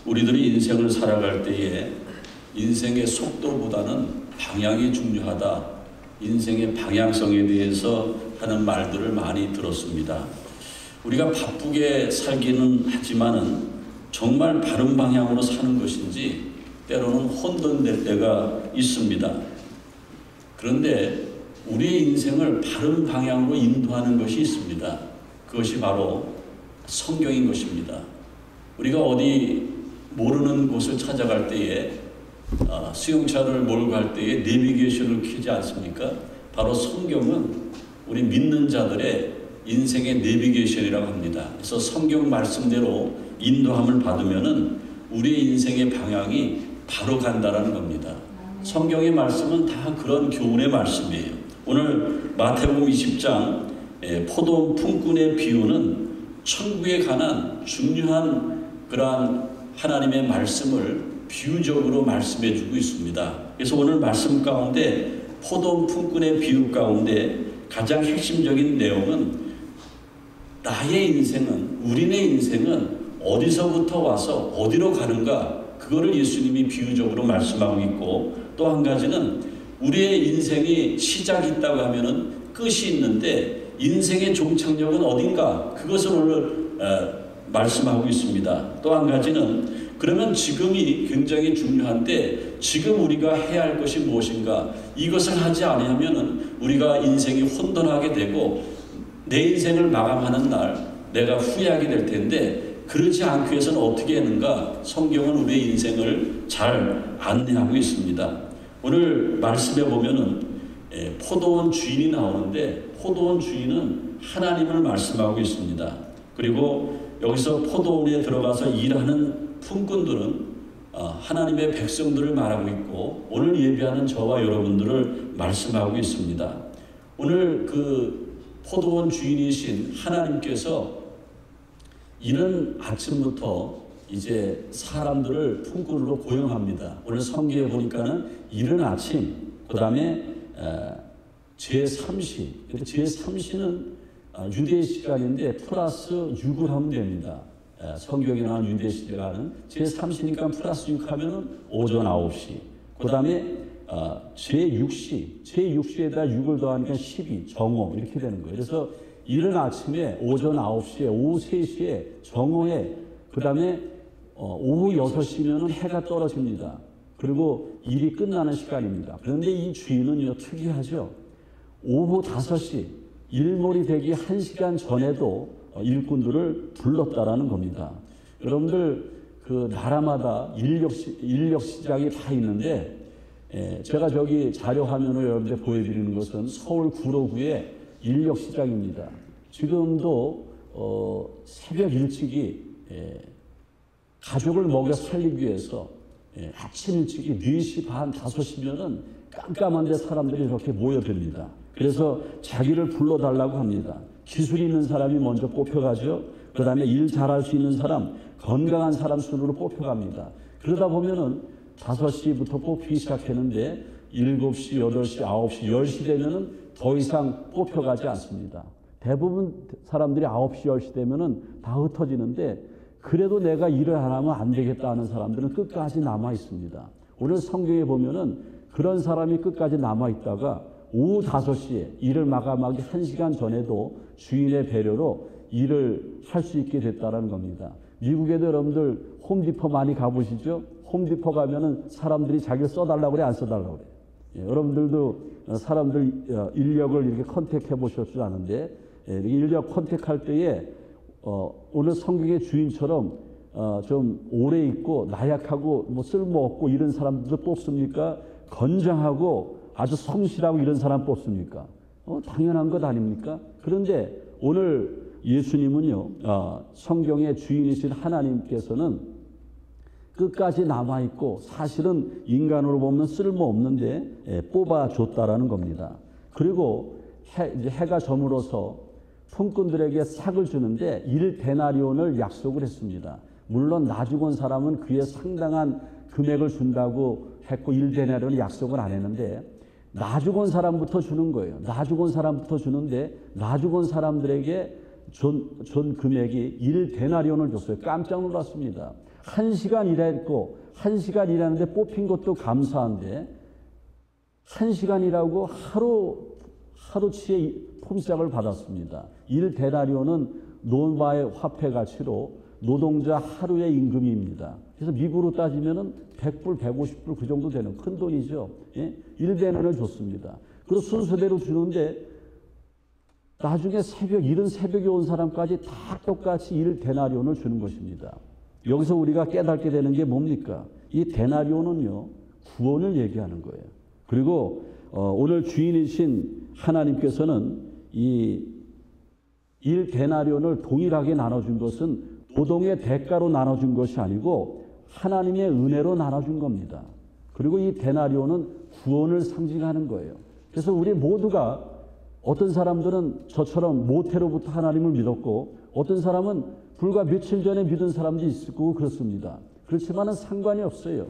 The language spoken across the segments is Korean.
우리들이 인생을 살아갈 때에 인생의 속도보다는 방향이 중요하다. 인생의 방향성에 대해서 하는 말들을 많이 들었습니다. 우리가 바쁘게 살기는 하지만은 정말 바른 방향으로 사는 것인지 때로는 혼돈될 때가 있습니다. 그런데 우리의 인생을 바른 방향으로 인도하는 것이 있습니다. 그것이 바로 성경인 것입니다. 우리가 어디 모르는 곳을 찾아갈 때에 수용차를 몰고 갈 때에 내비게이션을 켜지 않습니까? 바로 성경은 우리 믿는 자들의 인생의 내비게이션이라고 합니다. 그래서 성경 말씀대로 인도함을 받으면은 우리의 인생의 방향이 바로 간다라는 겁니다. 성경의 말씀은 다 그런 교훈의 말씀이에요. 오늘 마태복음 20장 포도원 품꾼의 비유는 천국에 관한 중요한 그러한 하나님의 말씀을 비유적으로 말씀해 주고 있습니다. 그래서 오늘 말씀 가운데 포도원 품꾼의 비유 가운데 가장 핵심적인 내용은 나의 인생은, 우리네 인생은 어디서부터 와서 어디로 가는가, 그거를 예수님이 비유적으로 말씀하고 있고, 또 한 가지는 우리의 인생이 시작이 있다고 하면은 끝이 있는데 인생의 종착역은 어딘가, 그것을 오늘 말씀하고 있습니다. 또 한 가지는 그러면 지금이 굉장히 중요한데 지금 우리가 해야 할 것이 무엇인가, 이것을 하지 않으면은 우리가 인생이 혼돈하게 되고 내 인생을 마감하는 날 내가 후회하게 될 텐데, 그러지 않기 위해서는 어떻게 하는가, 성경은 우리의 인생을 잘 안내하고 있습니다. 오늘 말씀에 보면은 포도원 주인이 나오는데 포도원 주인은 하나님을 말씀하고 있습니다. 그리고 여기서 포도원에 들어가서 일하는 품꾼들은 하나님의 백성들을 말하고 있고, 오늘 예배하는 저와 여러분들을 말씀하고 있습니다. 오늘 그 포도원 주인이신 하나님께서 이른 아침부터 이제 사람들을 품꾼으로 고용합니다. 오늘 성경에 보니까는 이른 아침, 그 다음에 제3시, 제3시는 유대 시간인데 플러스 6을 하면 됩니다. 성경에 나온 유대 시간은 제3시니까 플러스 6 하면은 오전 9시. 그 다음에 제6시에다 6을 더하니까 12, 정오 이렇게 되는 거예요. 그래서 이른 아침에 오전 9시에, 오후 3시에 정오에, 그 다음에 오후 6시면은 해가 떨어집니다. 그리고 일이 끝나는 시간입니다. 그런데 이 주인은요, 특이하죠. 오후 5시, 일몰이 되기 1시간 전에도 일꾼들을 불렀다라는 겁니다. 여러분들 그 나라마다 인력 시장이 다 있는데, 제가 저기 자료 화면으로 여러분들 보여드리는 것은 서울 구로구의 인력 시장입니다. 지금도 새벽 일찍이 가족을 먹여 살리기 위해서 아침 일찍이 4시 반, 5시면은 깜깜한데 사람들이 이렇게 모여듭니다. 그래서 자기를 불러달라고 합니다. 기술이 있는 사람이 먼저 뽑혀가죠. 그 다음에 일 잘할 수 있는 사람, 건강한 사람 순으로 뽑혀갑니다. 그러다 보면은 5시부터 뽑히기 시작했는데 7시, 8시, 9시, 10시 되면은 더 이상 뽑혀가지 않습니다. 대부분 사람들이 9시, 10시 되면은 다 흩어지는데, 그래도 내가 일을 안 하면 안 되겠다 하는 사람들은 끝까지 남아 있습니다. 오늘 성경에 보면은 그런 사람이 끝까지 남아 있다가 오후 5시에 일을 마감하기 1시간 전에도 주인의 배려로 일을 할 수 있게 됐다는 겁니다. 미국에도 여러분들 홈디포 많이 가보시죠? 홈디포 가면은 사람들이 자기를 써달라고 그래, 안 써달라고 그래. 여러분들도 사람들 인력을 이렇게 컨택해 보셨을 아는데, 인력 컨택할 때에 오늘 성경의 주인처럼 좀 오래 있고 나약하고 뭐 쓸모없고 이런 사람들도 뽑습니까? 건장하고 아주 성실하고 이런 사람 뽑습니까? 당연한 것 아닙니까? 그런데 오늘 예수님은요, 성경의 주인이신 하나님께서는 끝까지 남아있고 사실은 인간으로 보면 쓸모없는데 뽑아줬다라는 겁니다. 그리고 해가 저물어서 품꾼들에게 삭을 주는데 1데나리온을 약속을 했습니다. 물론 나주고 온 사람은 그에 상당한 금액을 준다고 했고 1데나리온을 약속을 안 했는데, 나주고 온 사람부터 주는 거예요. 나주고 온 사람부터 주는데 나주고 온 사람들에게 준 금액이 1데나리온을 줬어요. 깜짝 놀랐습니다. 1시간 일했고 1시간 일하는데 뽑힌 것도 감사한데 1시간 일하고 하루치의 폼짝을 받았습니다. 1데나리온은 노바의 화폐 가치로 노동자 하루의 임금입니다. 그래서 미국으로 따지면은 100불, 150불 그 정도 되는 큰 돈이죠. 예? 1데나리온을 줬습니다. 그리고 순서대로 주는데 나중에 이른 새벽에 온 사람까지 다 똑같이 1데나리온을 주는 것입니다. 여기서 우리가 깨닫게 되는 게 뭡니까? 이 데나리온은요, 구원을 얘기하는 거예요. 그리고 오늘 주인이신 하나님께서는 이 1데나리온을 동일하게 나눠준 것은 노동의 대가로 나눠준 것이 아니고 하나님의 은혜로 나눠준 겁니다. 그리고 이 데나리온은 구원을 상징하는 거예요. 그래서 우리 모두가 어떤 사람들은 저처럼 모태로부터 하나님을 믿었고 어떤 사람은 불과 며칠 전에 믿은 사람도 있을 거고 그렇습니다. 그렇지만은 상관이 없어요.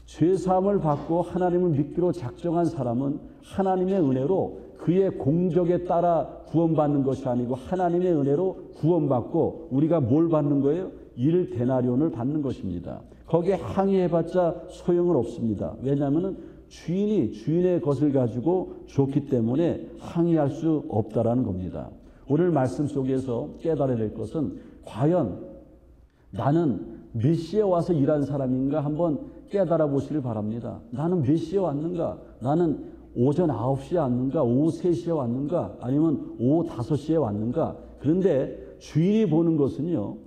죄사함을 받고 하나님을 믿기로 작정한 사람은 하나님의 은혜로 그의 공적에 따라 구원받는 것이 아니고 하나님의 은혜로 구원받고 우리가 뭘 받는 거예요? 1데나리온을 받는 것입니다. 거기에 항의해봤자 소용은 없습니다. 왜냐하면 주인이 주인의 것을 가지고 줬기 때문에 항의할 수 없다라는 겁니다. 오늘 말씀 속에서 깨달아야 될 것은 과연 나는 몇 시에 와서 일한 사람인가 한번 깨달아 보시길 바랍니다. 나는 몇 시에 왔는가? 나는 오전 9시에 왔는가? 오후 3시에 왔는가? 아니면 오후 5시에 왔는가? 그런데 주인이 보는 것은요,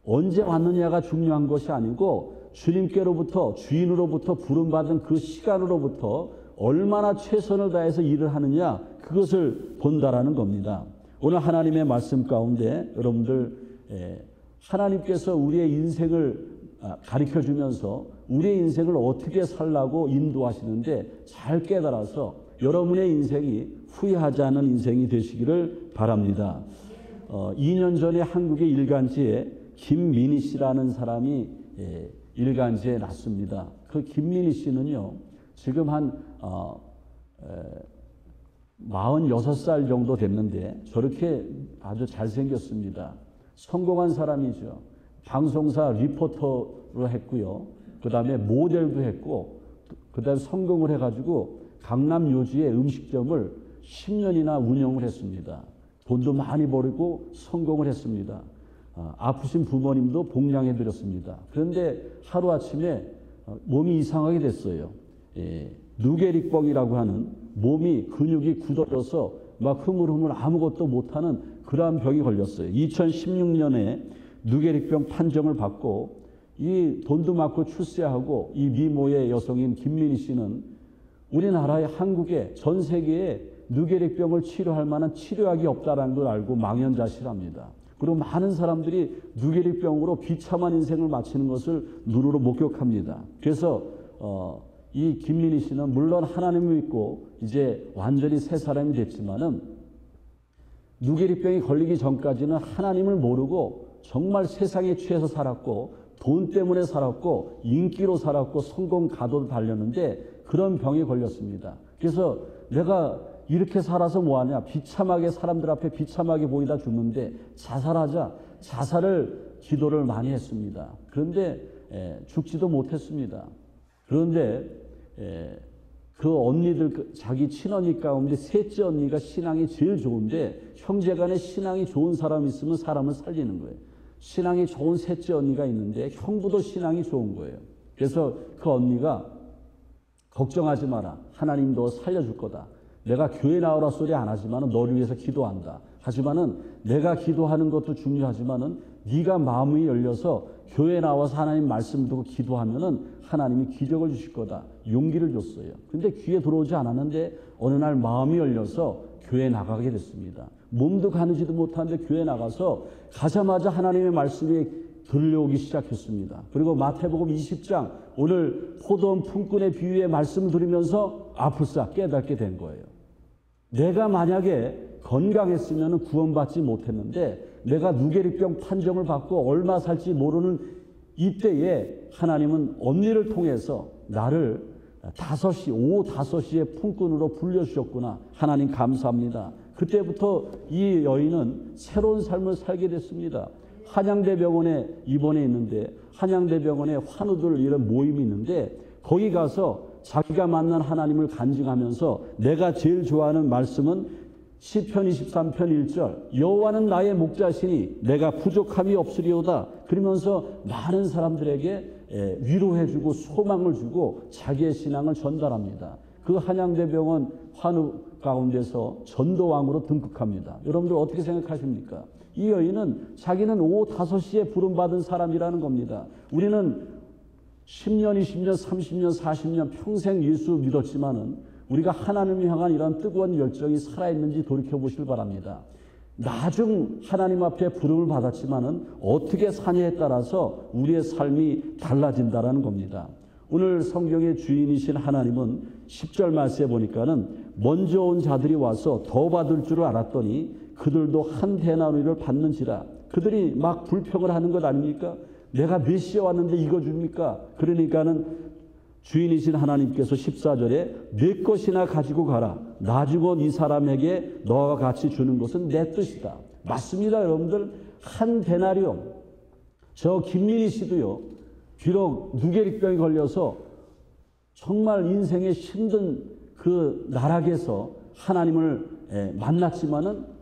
언제 왔느냐가 중요한 것이 아니고 주님께로부터 주인으로부터 부름받은 그 시간으로부터 얼마나 최선을 다해서 일을 하느냐 그것을 본다라는 겁니다. 오늘 하나님의 말씀 가운데 여러분들 하나님께서 우리의 인생을 가르쳐주면서 우리의 인생을 어떻게 살라고 인도하시는데 잘 깨달아서 여러분의 인생이 후회하지 않은 인생이 되시기를 바랍니다. 2년 전에 한국의 일간지에 김민희 씨라는 사람이 일간지에 났습니다. 그 김민희 씨는요, 지금 한 46살 정도 됐는데 저렇게 아주 잘생겼습니다. 성공한 사람이죠. 방송사 리포터로 했고요. 그 다음에 모델도 했고, 그 다음에 성공을 해가지고 강남 요지의 음식점을 10년이나 운영을 했습니다. 돈도 많이 벌고 성공을 했습니다. 아프신 부모님도 복양해드렸습니다. 그런데 하루아침에 몸이 이상하게 됐어요. 누게릭병이라고 하는 몸이 근육이 굳어져서 막 흐물흐물 아무것도 못하는 그러한 병이 걸렸어요. 2016년에 누게릭병 판정을 받고 이 돈도 많고 출세하고 이 미모의 여성인 김민희 씨는 우리나라의 한국에 전 세계에 누게릭병을 치료할 만한 치료약이 없다는 걸 알고 망연자실합니다. 그리고 많은 사람들이 누게릭병으로 비참한 인생을 마치는 것을 눈으로 목격합니다. 그래서 이 김민희 씨는 물론 하나님을 믿고 이제 완전히 새 사람이 됐지만은 누게릭병이 걸리기 전까지는 하나님을 모르고 정말 세상에 취해서 살았고 돈 때문에 살았고 인기로 살았고 성공 가도를 달렸는데 그런 병에 걸렸습니다. 그래서 내가 이렇게 살아서 뭐하냐, 비참하게 사람들 앞에 비참하게 보이다 죽는데 자살하자, 자살을 기도를 많이 했습니다. 그런데 죽지도 못했습니다. 그런데 그 언니들, 자기 친언니 가운데 셋째 언니가 신앙이 제일 좋은데 형제간에 신앙이 좋은 사람이 있으면 사람을 살리는 거예요. 신앙이 좋은 셋째 언니가 있는데 형부도 신앙이 좋은 거예요. 그래서 그 언니가 걱정하지 마라. 하나님도 살려줄 거다. 내가 교회 나오라 소리 안 하지만은 너를 위해서 기도한다. 하지만은 내가 기도하는 것도 중요하지만은 네가 마음이 열려서 교회 나와서 하나님 말씀 듣고 기도하면은 하나님이 기적을 주실 거다. 용기를 줬어요. 근데 귀에 들어오지 않았는데 어느 날 마음이 열려서 교회 나가게 됐습니다. 몸도 가누지도 못하는데 교회 나가서 가자마자 하나님의 말씀이 들려오기 시작했습니다. 그리고 마태복음 20장 오늘 포도원 품꾼의 비유의 말씀을 들으면서 아플싸 깨닫게 된 거예요. 내가 만약에 건강했으면 구원받지 못했는데 내가 누게릭병 판정을 받고 얼마 살지 모르는 이때에 하나님은 언니를 통해서 나를 5시, 오후 5시에 품꾼으로 불려주셨구나. 하나님 감사합니다. 그때부터 이 여인은 새로운 삶을 살게 됐습니다. 한양대병원에 입원해 있는데 한양대병원에 환우들 이런 모임이 있는데 거기 가서 자기가 만난 하나님을 간증하면서 내가 제일 좋아하는 말씀은 시편 23편 1절 여호와는 나의 목자시니 내가 부족함이 없으리오다. 그러면서 많은 사람들에게 위로해주고 소망을 주고 자기의 신앙을 전달합니다. 그 한양대병원 환우 가운데서 전도왕으로 등극합니다. 여러분들 어떻게 생각하십니까? 이 여인은 자기는 오후 5시에 부름받은 사람이라는 겁니다. 우리는 10년, 20년, 30년, 40년 평생 예수 믿었지만은 우리가 하나님을 향한 이런 뜨거운 열정이 살아있는지 돌이켜보시길 바랍니다. 나중 하나님 앞에 부름을 받았지만은 어떻게 사냐에 따라서 우리의 삶이 달라진다는 겁니다. 오늘 성경의 주인이신 하나님은 10절 말씀에 보니까는 먼저 온 자들이 와서 더 받을 줄 알았더니 그들도 한 데나리를 받는지라. 그들이 막 불평을 하는 것 아닙니까? 내가 몇 시에 왔는데 이거 줍니까? 그러니까는 주인이신 하나님께서 14절에 내 것이나 가지고 가라. 나중은 이 사람에게 너와 같이 주는 것은 내 뜻이다. 맞습니다, 여러분들. 한 데나리온. 저 김민희 씨도요. 비록 누게릭병이 걸려서 정말 인생의 힘든 그 나락에서 하나님을 만났지만은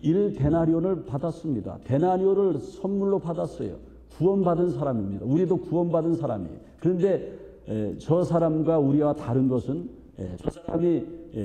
1데나리온을 받았습니다. 데나리온을 선물로 받았어요. 구원받은 사람입니다. 우리도 구원받은 사람이에요. 그런데 저 사람과 우리와 다른 것은 저 사람이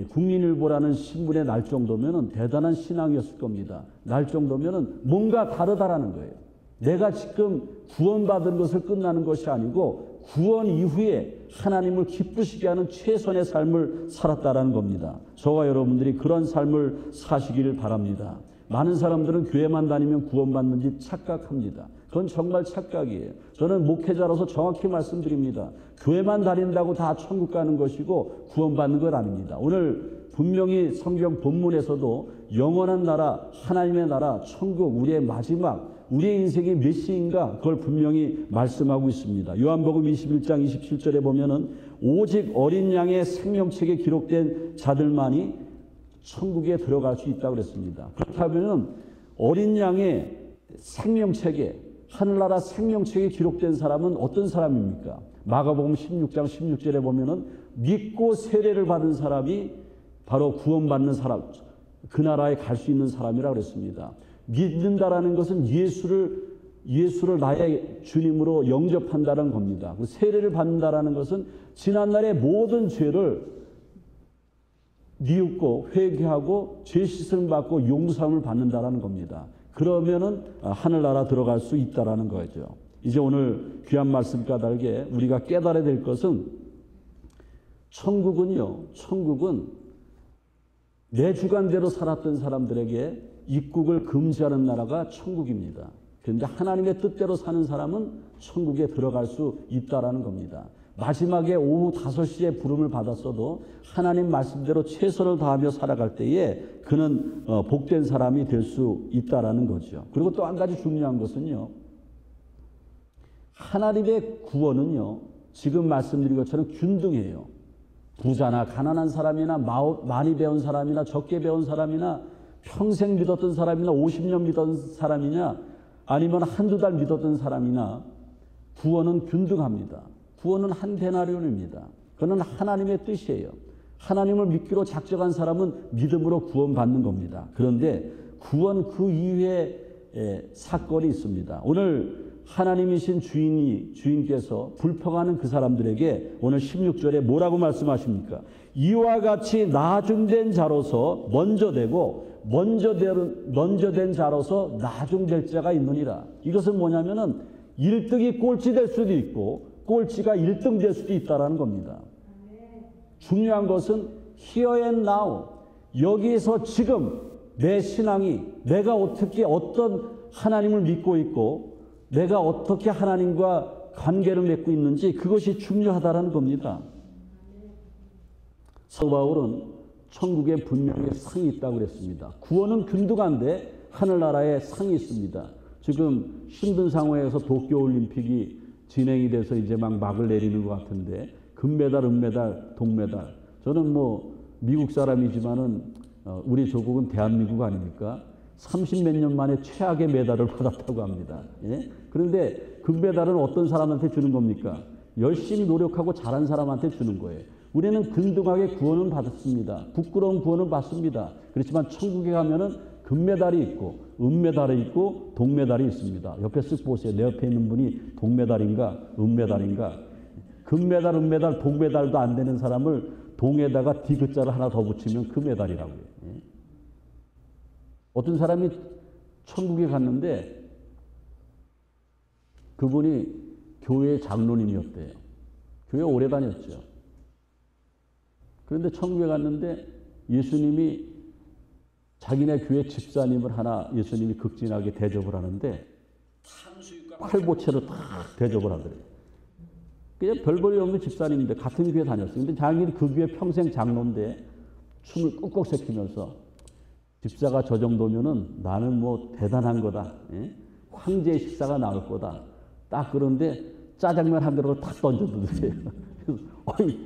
국민일보라는 신문에 날 정도면은 대단한 신앙이었을 겁니다. 날 정도면은 뭔가 다르다라는 거예요. 내가 지금 구원받은 것을 끝나는 것이 아니고 구원 이후에 하나님을 기쁘시게 하는 최선의 삶을 살았다라는 겁니다. 저와 여러분들이 그런 삶을 사시기를 바랍니다. 많은 사람들은 교회만 다니면 구원받는지 착각합니다. 그건 정말 착각이에요. 저는 목회자로서 정확히 말씀드립니다. 교회만 다닌다고 다 천국 가는 것이고 구원받는 것 아닙니다. 오늘 분명히 성경 본문에서도 영원한 나라, 하나님의 나라, 천국, 우리의 마지막, 우리의 인생이 몇 시인가 그걸 분명히 말씀하고 있습니다. 요한복음 21장 27절에 보면은 오직 어린 양의 생명책에 기록된 자들만이 천국에 들어갈 수 있다고 그랬습니다. 그렇다면 어린 양의 생명책에 하늘나라 생명책에 기록된 사람은 어떤 사람입니까? 마가복음 16장 16절에 보면은 믿고 세례를 받은 사람이 바로 구원받는 사람, 그 나라에 갈 수 있는 사람이라고 그랬습니다. 믿는다라는 것은 예수를 나의 주님으로 영접한다는 겁니다. 세례를 받는다라는 것은 지난날의 모든 죄를 뉘우고 회개하고 죄 씻음 받고 용서함을 받는다라는 겁니다. 그러면은 하늘나라 들어갈 수 있다라는 거죠. 이제 오늘 귀한 말씀 까닭에 우리가 깨달아야 될 것은 천국은 내 주관대로 살았던 사람들에게 입국을 금지하는 나라가 천국입니다. 그런데 하나님의 뜻대로 사는 사람은 천국에 들어갈 수 있다라는 겁니다. 마지막에 오후 5시에 부름을 받았어도 하나님 말씀대로 최선을 다하며 살아갈 때에 그는 복된 사람이 될 수 있다라는 거죠. 그리고 또 한 가지 중요한 것은요. 하나님의 구원은요. 지금 말씀드린 것처럼 균등해요. 부자나 가난한 사람이나 많이 배운 사람이나 적게 배운 사람이나 평생 믿었던 사람이나 50년 믿었던 사람이냐 아니면 한두 달 믿었던 사람이나 구원은 균등합니다. 구원은 한 데나리온입니다. 그는 하나님의 뜻이에요. 하나님을 믿기로 작정한 사람은 믿음으로 구원받는 겁니다. 그런데 구원 그 이후에 사건이 있습니다. 오늘 하나님이신 주인께서 불평하는 그 사람들에게 오늘 16절에 뭐라고 말씀하십니까? 이와 같이 나중된 자로서 먼저 되고 먼저 된 자로서 나중될 자가 있느니라. 이것은 뭐냐면은 1등이 꼴찌 될 수도 있고 꼴찌가 1등 될 수도 있다라는 겁니다. 중요한 것은 here and now, 여기에서 지금 내 신앙이 내가 어떤 하나님을 믿고 있고 내가 어떻게 하나님과 관계를 맺고 있는지 그것이 중요하다라는 겁니다. 사도 바울은 천국에 분명히 상이 있다고 그랬습니다. 구원은 균등한데 하늘나라에 상이 있습니다. 지금 힘든 상황에서 도쿄올림픽이 진행이 돼서 이제 막을 내리는 것 같은데 금메달, 은메달, 동메달. 저는 미국 사람이지만은 우리 조국은 대한민국 아닙니까? 30몇 년 만에 최악의 메달을 받았다고 합니다. 예? 그런데 금메달은 어떤 사람한테 주는 겁니까? 열심히 노력하고 잘한 사람한테 주는 거예요. 우리는 근등하게 구원은 받았습니다. 부끄러운 구원은 받습니다. 그렇지만 천국에 가면은 금메달이 있고 은메달이 있고 동메달이 있습니다. 옆에 쓱 보세요. 내 옆에 있는 분이 동메달인가 은메달인가. 금메달, 은메달, 동메달도 안 되는 사람을 동에다가 디귿자를 하나 더 붙이면 그 메달이라고요. 예? 어떤 사람이 천국에 갔는데 그분이 교회 장로님이었대요. 교회 오래 다녔죠. 그런데 천국에 갔는데 예수님이 자기네 교회 집사님을 하나 예수님이 극진하게 대접을 하는데 팔보채로 딱 대접을 하더래요. 그냥 별 볼일 없는 집사님인데 같은 교회 다녔어요. 근데 자기는 그 교회 평생 장로인데 춤을 꾹꾹 새키면서 집사가 저 정도면은 나는 뭐 대단한 거다. 예? 황제의 식사가 나올 거다. 딱 그런데 짜장면 한 그릇을 탁 던져두세요. 어이,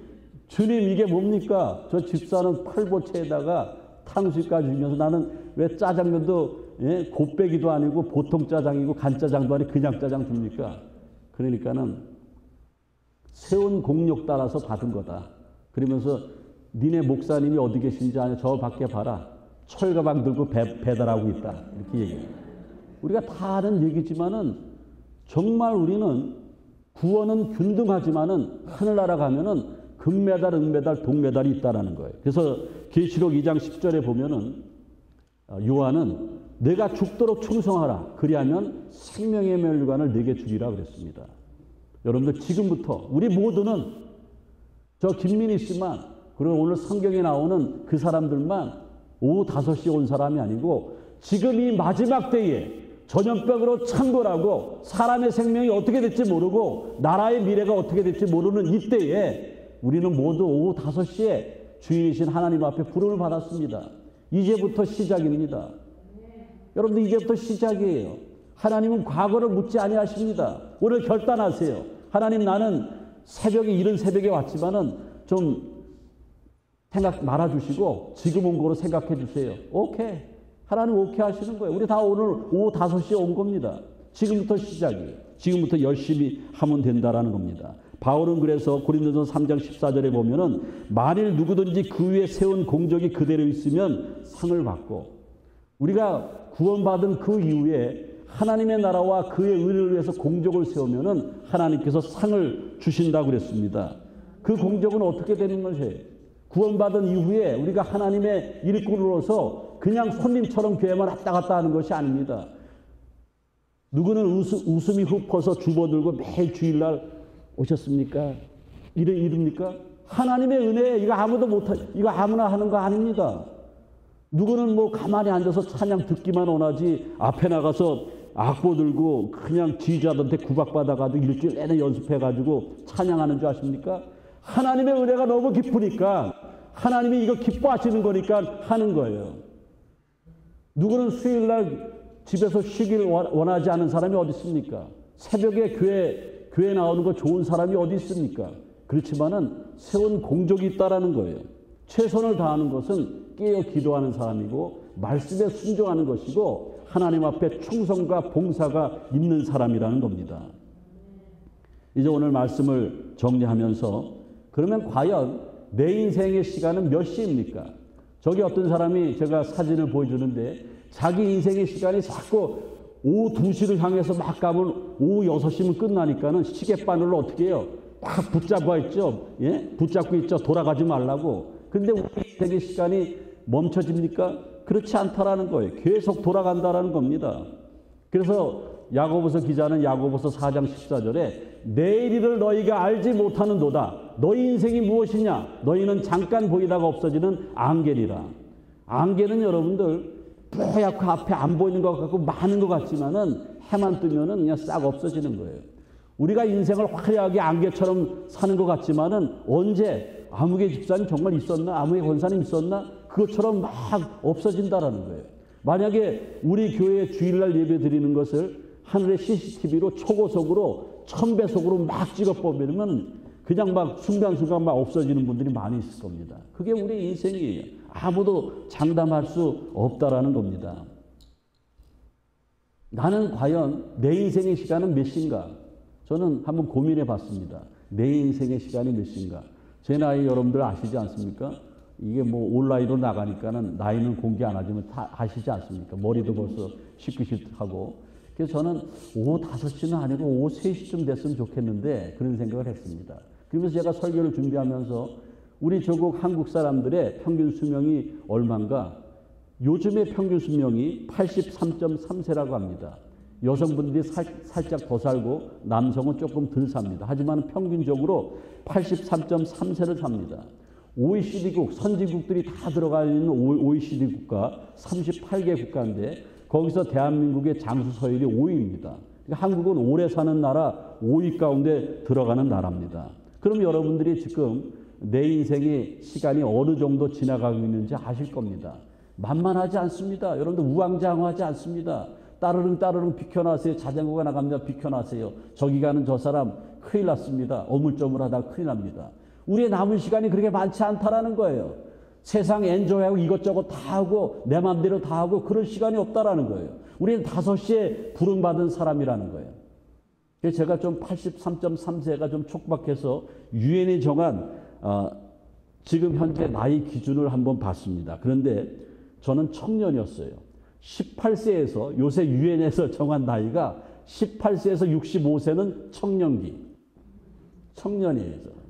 주님 이게 뭡니까? 저 집사는 팔보채에다가 탕수육까지 주면서 나는 왜 짜장면도 예? 곱빼기도 아니고 보통 짜장이고 간짜장도 아니고 그냥 짜장 줍니까? 그러니까는 세운 공력 따라서 받은 거다. 그러면서 니네 목사님이 어디 계신지 아냐? 저 밖에 봐라. 철가방 들고 배달하고 있다. 이렇게 얘기해요. 우리가 다 아는 얘기지만은 정말 우리는 구원은 균등하지만은 하늘나라 가면은 금메달, 은메달, 동메달이 있다라는 거예요. 그래서 계시록 2장 10절에 보면은 요한은 내가 죽도록 충성하라. 그리하면 생명의 멸관을 내게 주리라 그랬습니다. 여러분들 지금부터 우리 모두는 저 김민희 씨만 그리고 오늘 성경에 나오는 그 사람들만 오후 5시에 온 사람이 아니고 지금 이 마지막 때에 전염병으로 창궐하고 사람의 생명이 어떻게 될지 모르고 나라의 미래가 어떻게 될지 모르는 이때에 우리는 모두 오후 5시에 주인이신 하나님 앞에 부름을 받았습니다. 이제부터 시작입니다. 여러분들 이제부터 시작이에요. 하나님은 과거를 묻지 아니하십니다. 오늘 결단하세요. 하나님 나는 새벽에 이른 새벽에 왔지만은 좀 생각 말아주시고 지금 온 거로 생각해 주세요. 오케이. 하나님 오케이 하시는 거예요. 우리 다 오늘 오후 5시에 온 겁니다. 지금부터 시작이에요. 지금부터 열심히 하면 된다라는 겁니다. 바울은 그래서 고린도전서 3장 14절에 보면은 만일 누구든지 그 위에 세운 공적이 그대로 있으면 상을 받고 우리가 구원받은 그 이후에 하나님의 나라와 그의 의를 위해서 공적을 세우면은 하나님께서 상을 주신다고 그랬습니다. 그 공적은 어떻게 되는 것이에요? 구원받은 이후에 우리가 하나님의 일꾼으로서 그냥 손님처럼 교회만 왔다 갔다 하는 것이 아닙니다. 누구는 웃음이 흩어서 주워들고 매일 주일날 오셨습니까? 이릅니까? 하나님의 은혜 이거 아무도 못하 이거 아무나 하는 거 아닙니다. 누구는 뭐 가만히 앉아서 찬양 듣기만 원하지 앞에 나가서 악보 들고 그냥 지휘자들한테 구박받아가지고 일주일 내내 연습해가지고 찬양하는 줄 아십니까? 하나님의 은혜가 너무 깊으니까 하나님이 이거 기뻐하시는 거니까 하는 거예요. 누구는 수요일날 집에서 쉬길 원하지 않은 사람이 어디 있습니까? 새벽에 교회 나오는 거 좋은 사람이 어디 있습니까? 그렇지만은 세운 공적이 있다라는 거예요. 최선을 다하는 것은 깨어 기도하는 사람이고 말씀에 순종하는 것이고 하나님 앞에 충성과 봉사가 있는 사람이라는 겁니다. 이제 오늘 말씀을 정리하면서 그러면 과연 내 인생의 시간은 몇 시입니까? 저기 어떤 사람이 제가 사진을 보여주는데 자기 인생의 시간이 자꾸 오후 2시를 향해서 막 가면 오후 6시면 끝나니까는 시계바늘로 어떻게 해요? 딱 붙잡고 있죠. 예? 붙잡고 있죠. 돌아가지 말라고. 근데 우리 인생의 시간이 멈춰집니까? 그렇지 않다라는 거예요. 계속 돌아간다라는 겁니다. 그래서 야고보서 기자는 야고보서 4장 14절에 내일 일을 너희가 알지 못하는도다. 너희 인생이 무엇이냐? 너희는 잠깐 보이다가 없어지는 안개리라. 안개는 여러분들 뽀얗고 앞에 안 보이는 것 같고 많은 것 같지만은 해만 뜨면은 그냥 싹 없어지는 거예요. 우리가 인생을 화려하게 안개처럼 사는 것 같지만은 언제 아무개 집사님 정말 있었나? 아무개 권사님 있었나? 그것처럼 막 없어진다라는 거예요. 만약에 우리 교회 주일날 예배 드리는 것을 하늘의 CCTV로 초고속으로 1000배속으로 막 찍어 뽑으면 그냥 막 순간순간 막 없어지는 분들이 많이 있을 겁니다. 그게 우리 인생이에요. 아무도 장담할 수 없다라는 겁니다. 나는 과연 내 인생의 시간은 몇인가? 저는 한번 고민해 봤습니다. 내 인생의 시간이 몇인가? 제 나이 여러분들 아시지 않습니까? 이게 뭐 온라인으로 나가니까는 나이는 공개 안 하지만 다 아시지 않습니까? 머리도 벌써 시끌시끌하고. 그래서 저는 오후 5시는 아니고 오후 3시쯤 됐으면 좋겠는데 그런 생각을 했습니다. 그러면서 제가 설교를 준비하면서 우리 조국 한국 사람들의 평균 수명이 얼마인가? 요즘의 평균 수명이 83.3세라고 합니다. 여성분들이 살짝 더 살고 남성은 조금 덜 삽니다. 하지만 평균적으로 83.3세를 삽니다. OECD국, 선진국들이 다 들어가 있는 OECD 국가 38개 국가인데 거기서 대한민국의 장수 서열이 5위입니다. 그러니까 한국은 오래 사는 나라 5위 가운데 들어가는 나라입니다. 그럼 여러분들이 지금 내 인생의 시간이 어느 정도 지나가고 있는지 아실 겁니다. 만만하지 않습니다. 여러분들 우왕좌왕하지 않습니다. 따르릉 비켜나세요. 자전거가 나갑니다. 비켜나세요. 저기 가는 저 사람 큰일 났습니다. 어물저물하다가 큰일 납니다. 우리의 남은 시간이 그렇게 많지 않다라는 거예요. 세상 엔조이하고 이것저것 다 하고 내 마음대로 다 하고 그럴 시간이 없다라는 거예요. 우리는 5시에 부름받은 사람이라는 거예요. 그래서 제가 좀 83.3세가 좀 촉박해서 유엔이 정한 지금 현재 나이 기준을 한번 봤습니다. 그런데 저는 청년이었어요. 18세에서 요새 유엔에서 정한 나이가 18세에서 65세는 청년이에요.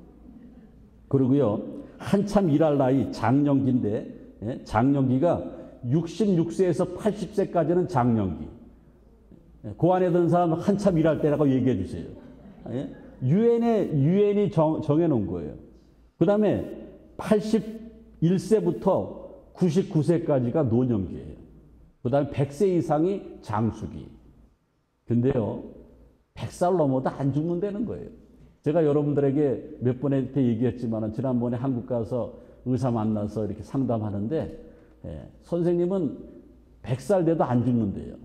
그리고요 한참 일할 나이 장년기인데 장년기가 66세에서 80세까지는 장년기. 그 안에 드는 사람 한참 일할 때라고 얘기해 주세요. 유엔이 정해놓은 거예요. 그 다음에 81세부터 99세까지가 노년기예요. 그 다음에 100세 이상이 장수기. 근데요 100살 넘어도 안 죽는다는 거예요. 제가 여러분들에게 몇 번에 얘기했지만 지난번에 한국 가서 의사 만나서 이렇게 상담하는데 선생님은 100살 돼도 안 죽는데요.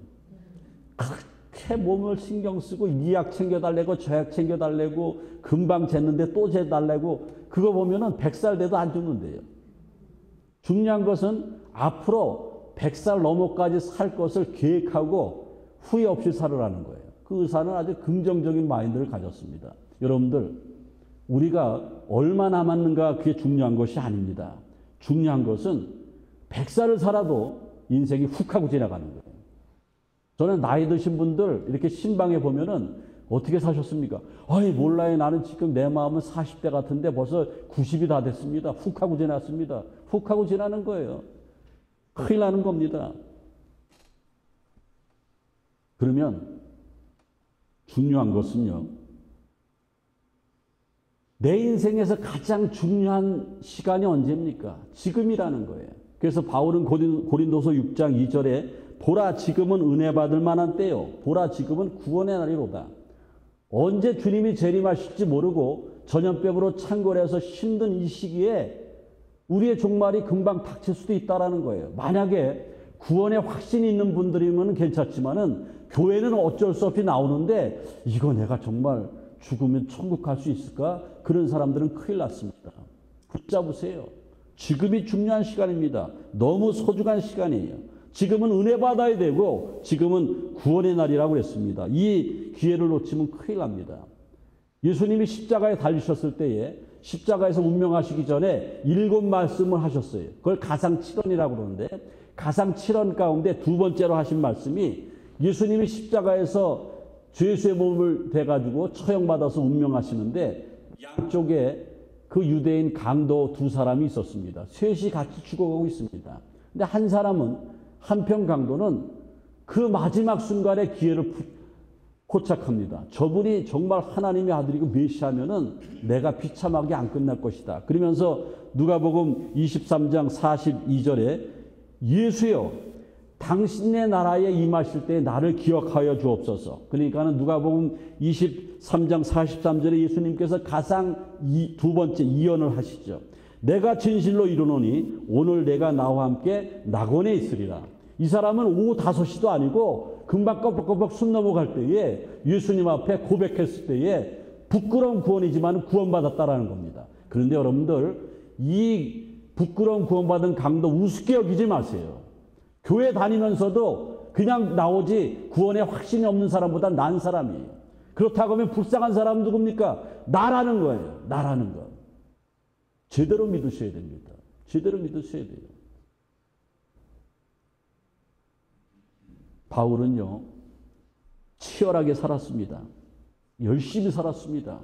그렇게 몸을 신경 쓰고 이 약 챙겨달라고 저 약 챙겨달라고 금방 쟀는데 또 재달라고 그거 보면은 100살 돼도 안 죽는데요. 중요한 것은 앞으로 100살 넘어까지 살 것을 계획하고 후회 없이 살으라는 거예요. 그 의사는 아주 긍정적인 마인드를 가졌습니다. 여러분들 우리가 얼마 남았는가 그게 중요한 것이 아닙니다. 중요한 것은 100살을 살아도 인생이 훅 하고 지나가는 거예요. 저는 나이 드신 분들 이렇게 신방에 보면은 어떻게 사셨습니까? 아이 몰라요. 나는 지금 내 마음은 40대 같은데 벌써 90이 다 됐습니다. 훅 하고 지났습니다. 훅 하고 지나는 거예요. 큰일 나는 겁니다. 그러면 중요한 것은요. 내 인생에서 가장 중요한 시간이 언제입니까? 지금이라는 거예요. 그래서 바울은 고린도서 6장 2절에 보라 지금은 은혜 받을 만한 때요. 보라 지금은 구원의 날이로다. 언제 주님이 재림하실지 모르고 전염병으로 창궐해서 힘든 이 시기에 우리의 종말이 금방 닥칠 수도 있다는 거예요. 만약에 구원의 확신이 있는 분들이면 괜찮지만은 교회는 어쩔 수 없이 나오는데 이거 내가 정말 죽으면 천국 갈 수 있을까? 그런 사람들은 큰일 났습니다. 붙잡으세요. 지금이 중요한 시간입니다. 너무 소중한 시간이에요. 지금은 은혜 받아야 되고 지금은 구원의 날이라고 했습니다. 이 기회를 놓치면 큰일 납니다. 예수님이 십자가에 달리셨을 때에 십자가에서 운명하시기 전에 7말씀을 하셨어요. 그걸 가상칠언이라고 그러는데 가상칠언 가운데 두 번째로 하신 말씀이 예수님이 십자가에서 죄수의 몸을 대가지고 처형받아서 운명하시는데 양쪽에 그 유대인 강도 두 사람이 있었습니다. 셋이 같이 죽어가고 있습니다. 근데 한 사람은 한편 강도는 그 마지막 순간에 기회를 포착합니다. 저분이 정말 하나님의 아들이고 메시아면은 내가 비참하게 안 끝날 것이다. 그러면서 누가복음 23장 42절에 예수여 당신의 나라에 임하실 때 나를 기억하여 주옵소서. 그러니까는 누가복음 23장 43절에 예수님께서 가상 두 번째 이언을 하시죠. 내가 진실로 이르노니 오늘 내가 나와 함께 낙원에 있으리라. 이 사람은 오후 5시도 아니고 금방 껌뻑껌뻑 숨 넘어갈 때에 예수님 앞에 고백했을 때에 부끄러운 구원이지만 구원받았다라는 겁니다. 그런데 여러분들 이 부끄러운 구원받은 강도 우습게 여기지 마세요. 교회 다니면서도 그냥 나오지 구원에 확신이 없는 사람보다 나은 사람이에요. 그렇다고 하면 불쌍한 사람은 누굽니까? 나라는 거예요. 나라는 것. 제대로 믿으셔야 됩니다. 제대로 믿으셔야 돼요. 바울은요, 치열하게 살았습니다. 열심히 살았습니다.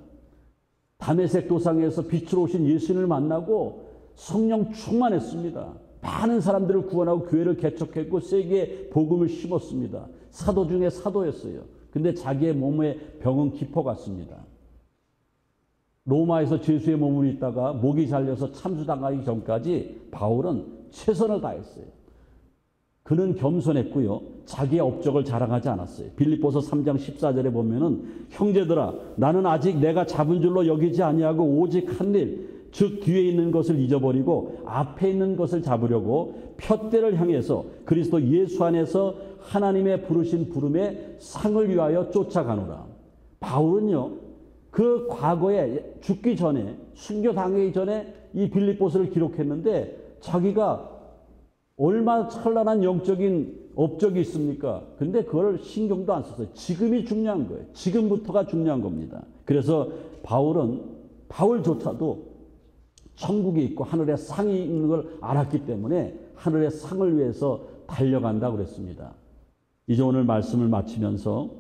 다메섹 도상에서 빛으로 오신 예수님을 만나고 성령 충만했습니다. 많은 사람들을 구원하고 교회를 개척했고 세계에 복음을 심었습니다. 사도 중에 사도였어요. 근데 자기의 몸에 병은 깊어갔습니다. 로마에서 죄수의 몸으로 있다가 목이 잘려서 참수당하기 전까지 바울은 최선을 다했어요. 그는 겸손했고요. 자기의 업적을 자랑하지 않았어요. 빌립보서 3장 14절에 보면은 형제들아 나는 아직 내가 잡은 줄로 여기지 아니하고 오직 한 일 즉 뒤에 있는 것을 잊어버리고 앞에 있는 것을 잡으려고 푯대를 향해서 그리스도 예수 안에서 하나님의 부르신 부름의 상을 위하여 쫓아가노라. 바울은요. 그 과거에 죽기 전에 순교당하기 전에 이 빌립보서를 기록했는데 자기가 얼마나 찬란한 영적인 업적이 있습니까? 근데 그걸 신경도 안 썼어요. 지금이 중요한 거예요. 지금부터가 중요한 겁니다. 그래서 바울조차도 천국이 있고 하늘에 상이 있는 걸 알았기 때문에 하늘의 상을 위해서 달려간다고 그랬습니다. 이제 오늘 말씀을 마치면서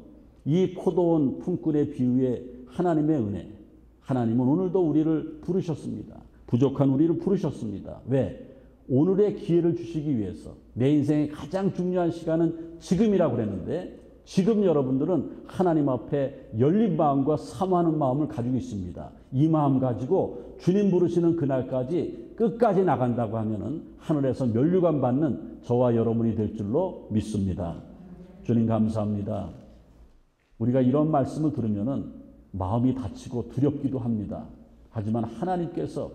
이 포도원 품꾼의 비유에 하나님의 은혜, 하나님은 오늘도 우리를 부르셨습니다. 부족한 우리를 부르셨습니다. 왜? 오늘의 기회를 주시기 위해서. 내 인생의 가장 중요한 시간은 지금이라고 그랬는데 지금 여러분들은 하나님 앞에 열린 마음과 사모하는 마음을 가지고 있습니다. 이 마음 가지고 주님 부르시는 그날까지 끝까지 나간다고 하면은 하늘에서 면류관 받는 저와 여러분이 될 줄로 믿습니다. 주님 감사합니다. 우리가 이런 말씀을 들으면은 마음이 다치고 두렵기도 합니다. 하지만 하나님께서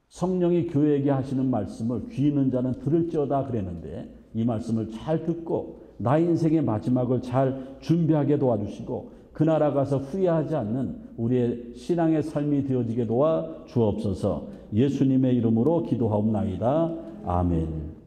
성령이 교회에게 하시는 말씀을 귀 있는 자는 들을지어다 그랬는데 이 말씀을 잘 듣고 나의 인생의 마지막을 잘 준비하게 도와주시고 그 나라 가서 후회하지 않는 우리의 신앙의 삶이 되어지게 도와 주옵소서. 예수님의 이름으로 기도하옵나이다. 아멘.